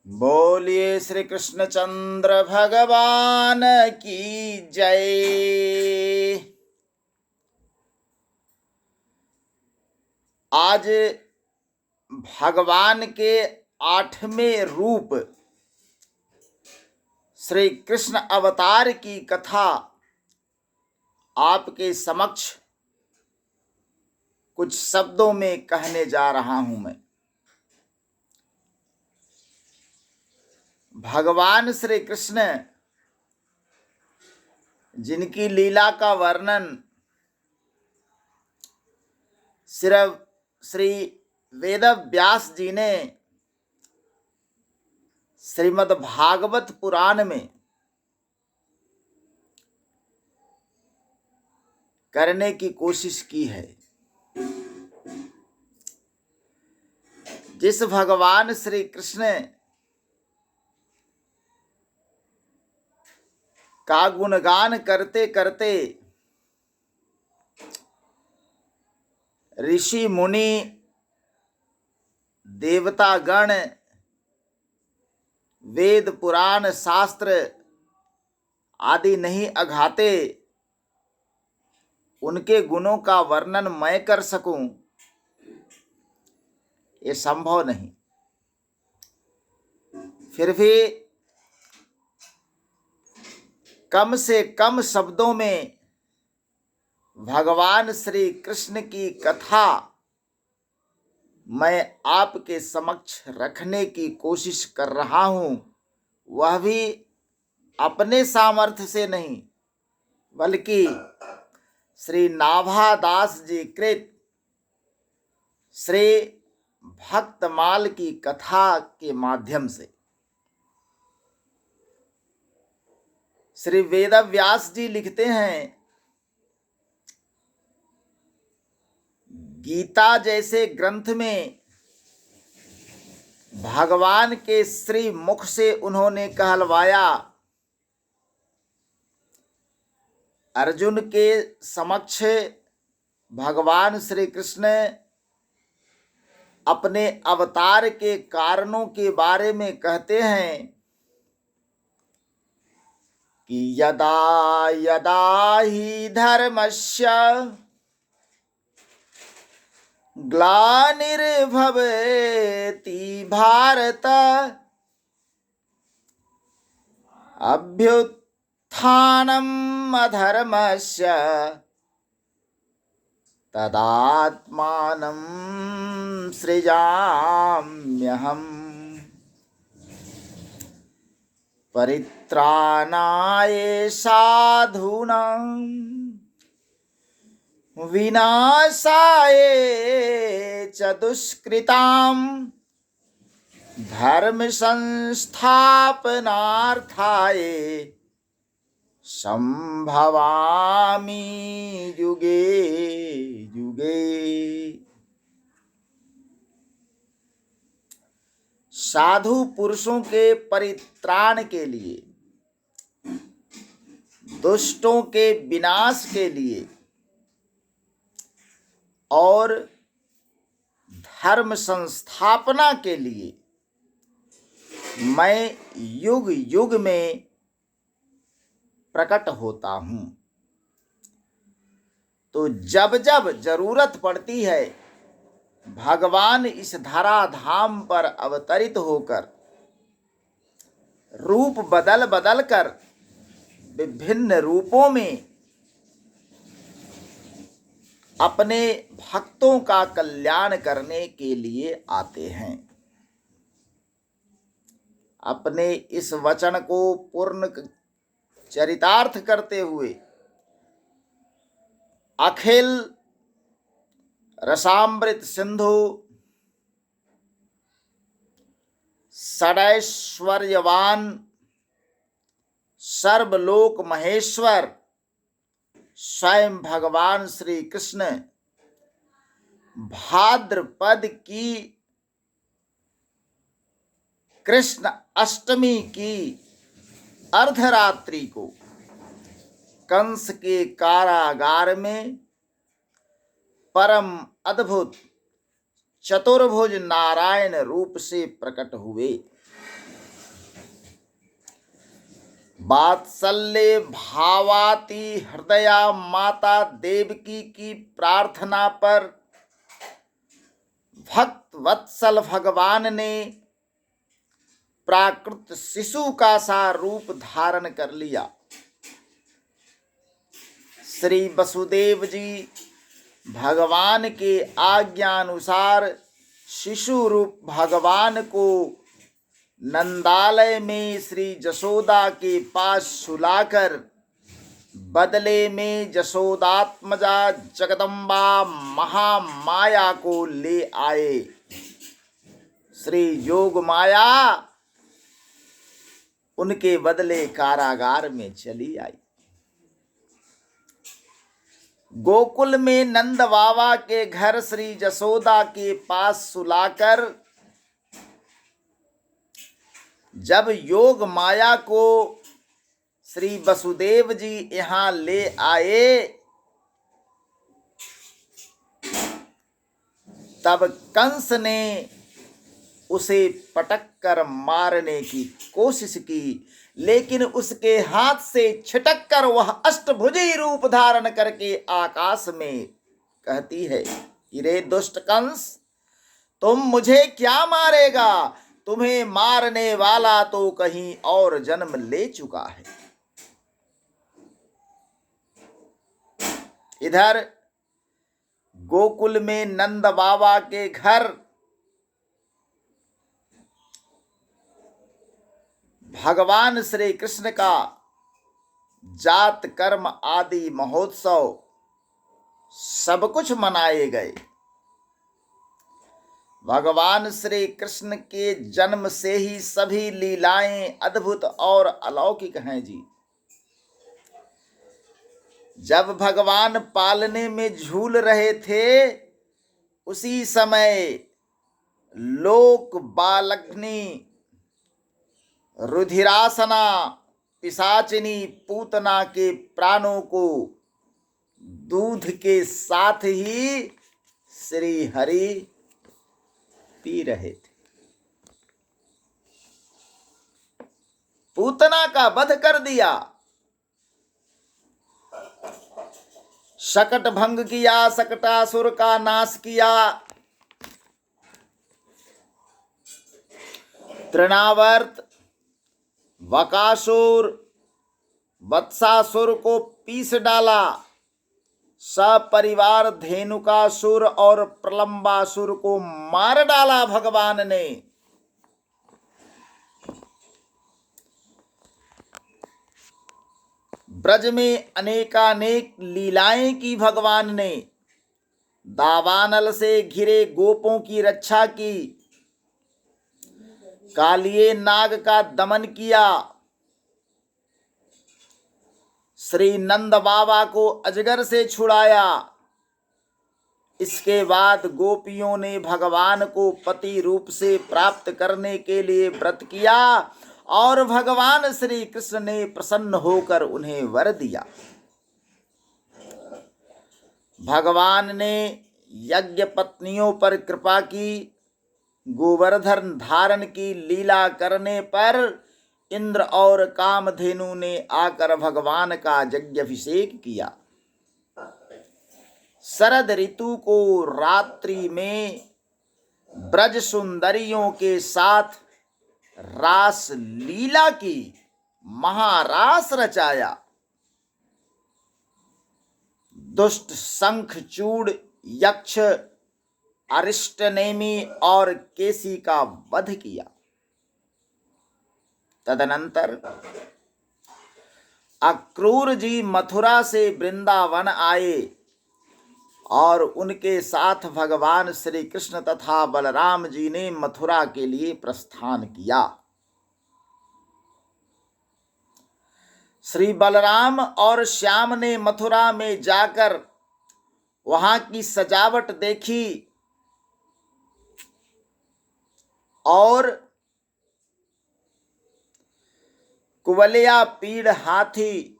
बोलिए श्री कृष्णचंद्र भगवान की जय। आज भगवान के 8वें रूप श्री कृष्ण अवतार की कथा आपके समक्ष कुछ शब्दों में कहने जा रहा हूं। मैं भगवान श्री कृष्ण जिनकी लीला का वर्णन सिर्फ श्री वेद व्यास जी ने श्रीमद् भागवत पुराण में करने की कोशिश की है। जिस भगवान श्री कृष्ण का गुणगान करते करते ऋषि मुनि देवता गण वेद पुराण शास्त्र आदि नहीं अघाते, उनके गुणों का वर्णन मैं कर सकूं, ये संभव नहीं। फिर भी कम से कम शब्दों में भगवान श्री कृष्ण की कथा मैं आपके समक्ष रखने की कोशिश कर रहा हूं, वह भी अपने सामर्थ्य से नहीं बल्कि श्री नाभादास जी कृत श्री भक्तमाल की कथा के माध्यम से। श्री वेद व्यास जी लिखते हैं, गीता जैसे ग्रंथ में भगवान के श्री मुख से उन्होंने कहलवाया, अर्जुन के समक्ष भगवान श्री कृष्ण अपने अवतार के कारणों के बारे में कहते हैं कि यदा यदा ही धर्मस्य ग्लानिर्भवति भारत अभ्युत्थानम् अधर्मस्य तदात्मानं सृजाम्यहम् परित्राणाय साधूनां विनाशाय च दुष्कृतां धर्म संस्थापनार्थाय संभवामि युगे युगे। साधु पुरुषों के परित्राण के लिए, दुष्टों के विनाश के लिए और धर्म संस्थापना के लिए मैं युग युग में प्रकट होता हूं। तो जब जब जरूरत पड़ती है, भगवान इस धराधाम पर अवतरित होकर रूप बदल बदल कर विभिन्न रूपों में अपने भक्तों का कल्याण करने के लिए आते हैं। अपने इस वचन को पूर्ण चरितार्थ करते हुए अखिल रसामृत सिंधु षडैश्वर्यवान सर्वलोक महेश्वर स्वयं भगवान श्री कृष्ण भाद्रपद की कृष्ण अष्टमी की अर्धरात्रि को कंस के कारागार में परम अद्भुत चतुर्भुज नारायण रूप से प्रकट हुए। वात्सल्य भावाति हृदया माता देवकी की प्रार्थना पर भक्त वत्सल भगवान ने प्राकृत शिशु का सा रूप धारण कर लिया। श्री वसुदेव जी भगवान के आज्ञानुसार शिशु रूप भगवान को नंदालय में श्री जशोदा के पास सुलाकर बदले में जशोदात्मजा जगदम्बा महामाया को ले आए। श्री योग माया उनके बदले कारागार में चली आई। गोकुल में नंद बाबा के घर श्री जशोदा के पास सुलाकर जब योग माया को श्री वसुदेव जी यहाँ ले आए, तब कंस ने उसे पटक कर मारने की कोशिश की, लेकिन उसके हाथ से छिटक कर वह अष्टभुजी रूप धारण करके आकाश में कहती है कि रे दुष्ट कंस, तुम मुझे क्या मारेगा? तुम्हें मारने वाला तो कहीं और जन्म ले चुका है। इधर गोकुल में नंद बाबा के घर भगवान श्री कृष्ण का जात कर्म आदि महोत्सव सब कुछ मनाए गए। भगवान श्री कृष्ण के जन्म से ही सभी लीलाएं अद्भुत और अलौकिक हैं जी। जब भगवान पालने में झूल रहे थे, उसी समय लोक बालग्नि रुधिरासना पिशाचिनी पूतना के प्राणों को दूध के साथ ही श्री हरि पी रहे थे। पूतना का वध कर दिया, शकट भंग किया, शकटासुर का नाश किया, तृणावर्त वकासुर वत्सासुर को पीस डाला, सपरिवार धेनुकासुर और प्रलंबासुर को मार डाला भगवान ने। ब्रज में अनेकानेक लीलाएं की भगवान ने। दावानल से घिरे गोपों की रक्षा की, कालिये नाग का दमन किया, श्री नंद बाबा को अजगर से छुड़ाया। इसके बाद गोपियों ने भगवान को पति रूप से प्राप्त करने के लिए व्रत किया और भगवान श्री कृष्ण ने प्रसन्न होकर उन्हें वर दिया। भगवान ने यज्ञ पत्नियों पर कृपा की। गोवर्धन धारण की लीला करने पर इंद्र और कामधेनु ने आकर भगवान का यज्ञाभिषेक किया। शरद ऋतु को रात्रि में ब्रज सुंदरियों के साथ रास लीला की, महारास रचाया। दुष्ट शंखचूड़ यक्ष अरिष्टनेमी और केसी का वध किया। तदनंतर अक्रूर जी मथुरा से वृंदावन आए और उनके साथ भगवान श्री कृष्ण तथा बलराम जी ने मथुरा के लिए प्रस्थान किया। श्री बलराम और श्याम ने मथुरा में जाकर वहां की सजावट देखी और कुवलिया पीड़ हाथी,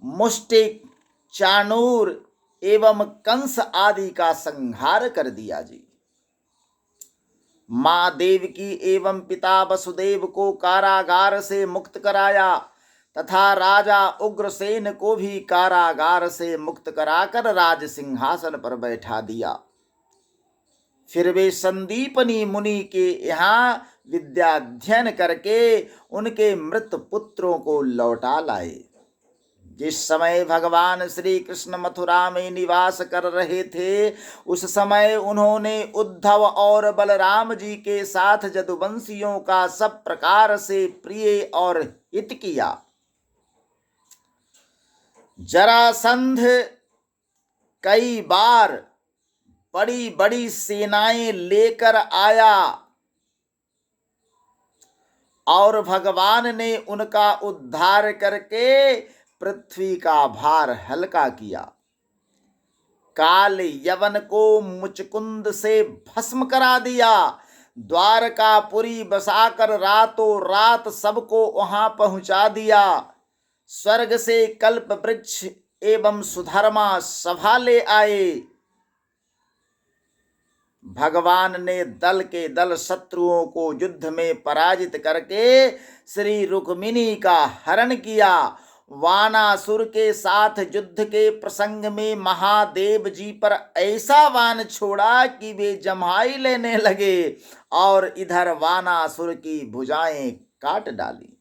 मुष्टिक, चाणूर एवं कंस आदि का संहार कर दिया जी। मां देवकी एवं पिता वसुदेव को कारागार से मुक्त कराया तथा राजा उग्रसेन को भी कारागार से मुक्त कराकर राज सिंहासन पर बैठा दिया। फिर वे संदीपनी मुनि के यहाँ विद्याध्ययन करके उनके मृत पुत्रों को लौटा लाए। जिस समय भगवान श्री कृष्ण मथुरा में निवास कर रहे थे, उस समय उन्होंने उद्धव और बलराम जी के साथ यदुवंशियों का सब प्रकार से प्रिय और हित किया। जरासंध कई बार बड़ी बड़ी सेनाएं लेकर आया और भगवान ने उनका उद्धार करके पृथ्वी का भार हल्का किया। काल यवन को मुचकुंद से भस्म करा दिया। द्वारकापुरी बसाकर रातों रात सबको वहां पहुंचा दिया। स्वर्ग से कल्प वृक्ष एवं सुधर्मा सभा ले आए। भगवान ने दल के दल शत्रुओं को युद्ध में पराजित करके श्री रुक्मिणी का हरण किया। वानासुर के साथ युद्ध के प्रसंग में महादेव जी पर ऐसा वान छोड़ा कि वे जम्हाई लेने लगे और इधर वानासुर की भुजाएं काट डाली।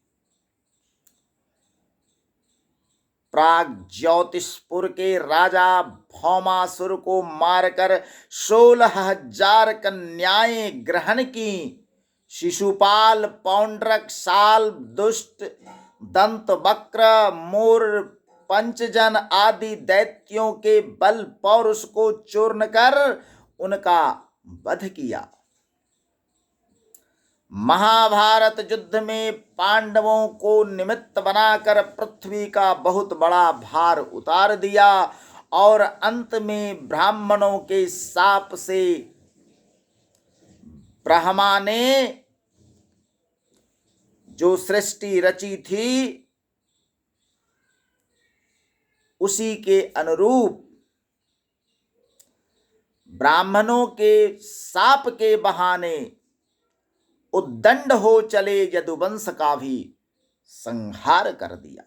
प्राग्ज्योतिषपुर के राजा भौमासुर को मारकर 16,000 कन्याएं ग्रहण की। शिशुपाल, पौंड्रक, साल, दुष्ट, दंत वक्र, मोर, पंचजन आदि दैत्यों के बल पौरुष को चूर्ण कर उनका वध किया। महाभारत युद्ध में पांडवों को निमित्त बनाकर पृथ्वी का बहुत बड़ा भार उतार दिया और अंत में ब्राह्मणों के शाप से ब्रह्मा ने जो सृष्टि रची थी उसी के अनुरूप ब्राह्मणों के शाप के बहाने उद्दंड हो चले यदुवंश का भी संहार कर दिया।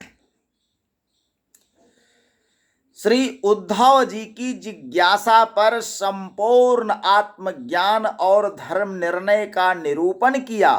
श्री उद्धव जी की जिज्ञासा पर संपूर्ण आत्मज्ञान और धर्म निर्णय का निरूपण किया।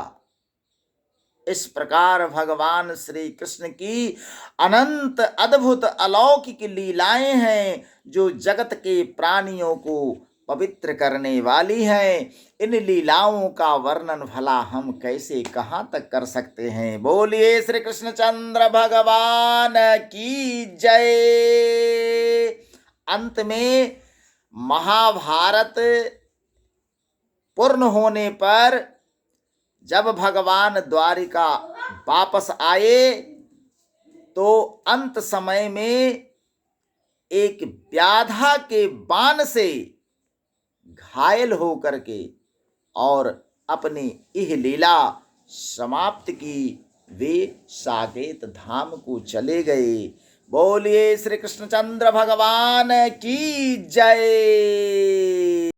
इस प्रकार भगवान श्री कृष्ण की अनंत अद्भुत अलौकिक लीलाएं हैं जो जगत के प्राणियों को पवित्र करने वाली हैं। इन लीलाओं का वर्णन भला हम कैसे कहाँ तक कर सकते हैं। बोलिए श्री कृष्णचंद्र भगवान की जय। अंत में महाभारत पूर्ण होने पर जब भगवान द्वारिका वापस आए तो अंत समय में एक व्याधा के बाण से घायल होकर के और अपनी यह लीला समाप्त की। वे साकेत धाम को चले गए। बोलिए श्री कृष्णचंद्र भगवान की जय।